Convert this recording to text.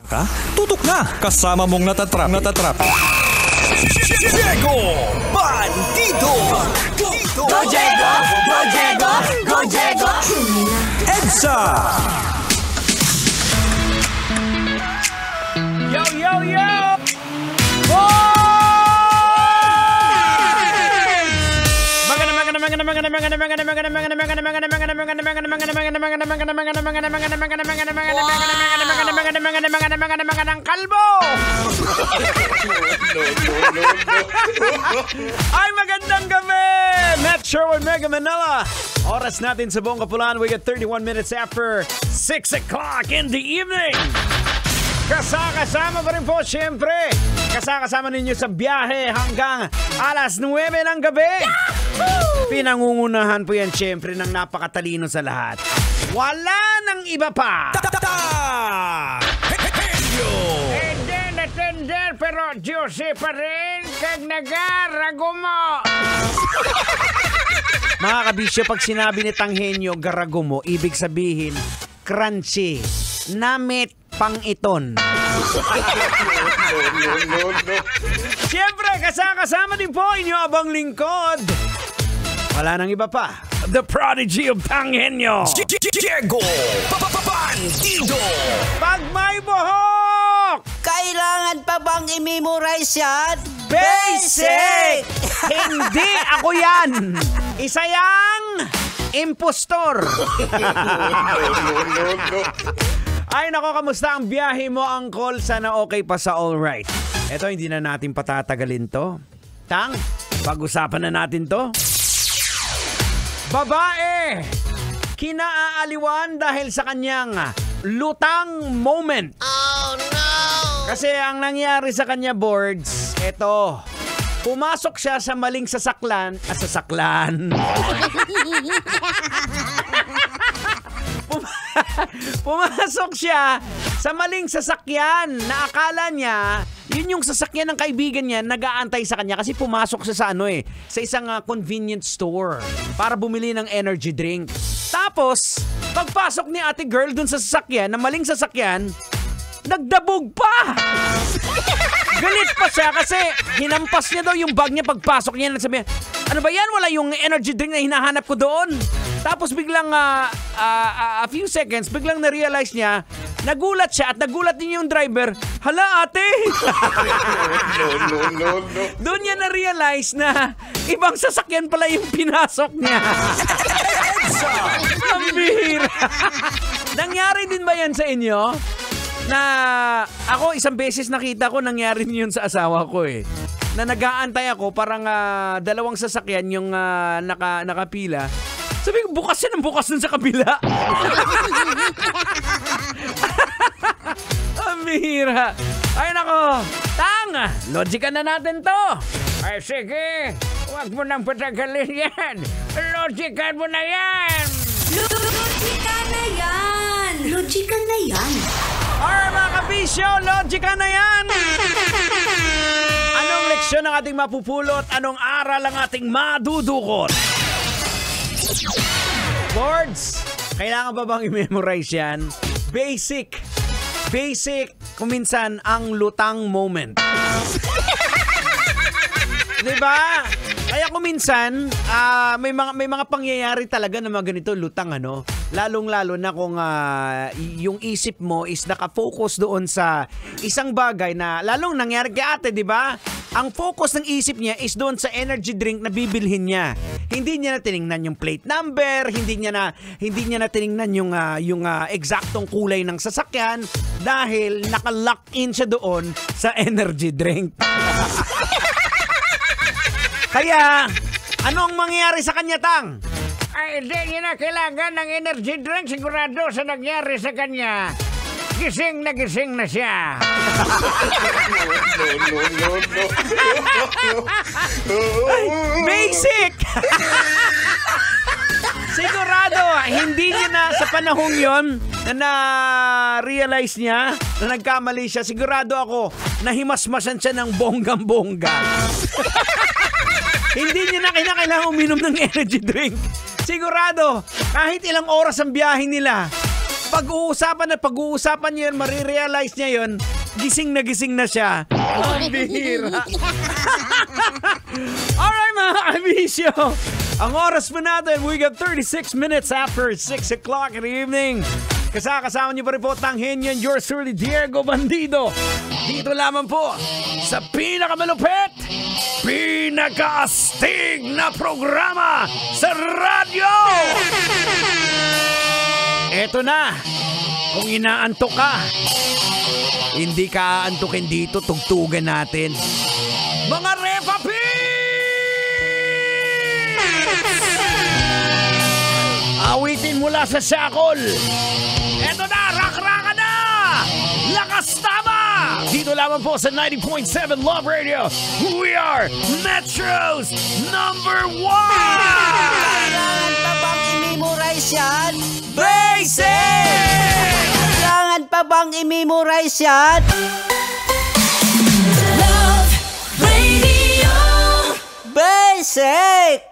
Ka? Tutok na! Kasama mong natatrap. Diego Bandido! Go Diego! Go Diego! Go Diego! EDSA! Yo, yo, yo! Magandang kalbo! Ay, magandang gabi! Matt Sherwood, Mega Manila. Oras natin sa buong Kapulaan. We got 31 minutes after 6 o'clock in the evening. Kasama pa rin po, siyempre. Kasama ninyo sa biyahe hanggang alas 9 ng gabi. Yahoo! Pinangungunahan po yan, siyempre, ng napakatalino sa lahat. Wala nang iba pa. Tender, pero juicy pa rin. Kag nagaragumo. Mga kabisyo, pag sinabi ni Tanghenyo, garagumo, ibig sabihin, crunchy, namit pang iton. Siyempre, kasama din po inyo abang lingkod. Wala nang iba pa. The Prodigy of Tanghenyo. Diego Bandido! Pag may buhok! Kailangan pa bang i-memorize yan? Basic! Hindi ako yan! Isa yang impostor! Ay nako, kamusta ang biyahe mo, Uncle? Sana okay pa sa alright. Eto, hindi na natin patatagalin to. Tang, pag-usapan na natin to. Babae! Kinaaaliwan dahil sa kanyang lutang moment. Oh no! Kasi ang nangyari sa kanya, boards, eto, pumasok siya sa maling sasakyan. Pumasok siya sa maling sasakyan na akala niya yun yung sasakyan ng kaibigan niya, nag-aantay sa kanya kasi pumasok siya sa sa isang convenience store para bumili ng energy drink. Tapos, pagpasok ni ate girl dun sa sasakyan, na maling sasakyan, nagdabog pa! Galit pa siya kasi hinampas niya daw yung bag niya pagpasok niya. Sabi, ano ba yan? Wala yung energy drink na hinahanap ko doon. Tapos biglang a few seconds, biglang na-realize niya, nagulat siya at nagulat din yung driver, hala ate! No. Doon niya na-realize na ibang sasakyan pala yung pinasok niya. Ang bihira. Nangyari din ba yan sa inyo? Na ako isang beses nakita ko, nangyari yun sa asawa ko na nag-aantay ako, parang dalawang sasakyan yung nakapila. Sabi ko, bukas yan ang bukas dun sa kabila. Ang bihira. Ay nako, Tang, logican na natin to. Ay sige, huwag mo nang patagalin yan. Logican mo na yan. Logican na yan. Logican na yan. Alright mga kabisyo, logican na yan. Anong leksyon ang ating mapupulot? Anong aral ang ating madudukot? Boards, kailangan ba bang i-memorize yan? Basic, kuminsan ang lutang moment. Diba? Kaya kuminsan, may mga pangyayari talaga na mga ganito, lutang lalong-lalo na kung yung isip mo is nakafocus doon sa isang bagay na lalong nangyari kay ate, di ba? Ang focus ng isip niya is doon sa energy drink na bibilhin niya. Hindi niya na tiningnan yung plate number, hindi niya na tiningnan yung eksaktong kulay ng sasakyan dahil naka-lock in siya doon sa energy drink. Kaya, ano ang mangyayari sa kanya, Tang? Ay, hindi niya na kailangan ng energy drink. Sigurado sa nangyari sa kanya. Gising na siya. Ay, basic! Sigurado, hindi niya na sa panahong yon na na-realize niya na nagkamali siya. Sigurado ako, nahimasmasan siya ng bonggang-bongga. Hindi niya na kailangan uminom ng energy drink. Sigurado, kahit ilang oras ang biyahe nila, pag-uusapan niya yun, marirealize niya yun, gising na siya. Ang bihira. Alright mga kabisyo, ang oras po natin, we got 36 minutes after 6 o'clock in the evening. Kasama niyo pa rin po tanghin yun, yours truly, Diego Bandido. Dito lamang po sa pinakamalupit, pinakaastig na programa sa radyo. Eto na, kung inaantok ka, hindi ka aantukin dito, tugtugan natin. Mga Repa P! Awitin mula sa Syakol. Eto na, rak-raka na! Lakas tama! Dito lamang po sa 90.7 Love Radio. We are Metro's #1! Kailangan pa bang i-memorize yan? Basic! Kailangan pa bang i-memorize yan? Love Radio. Basic!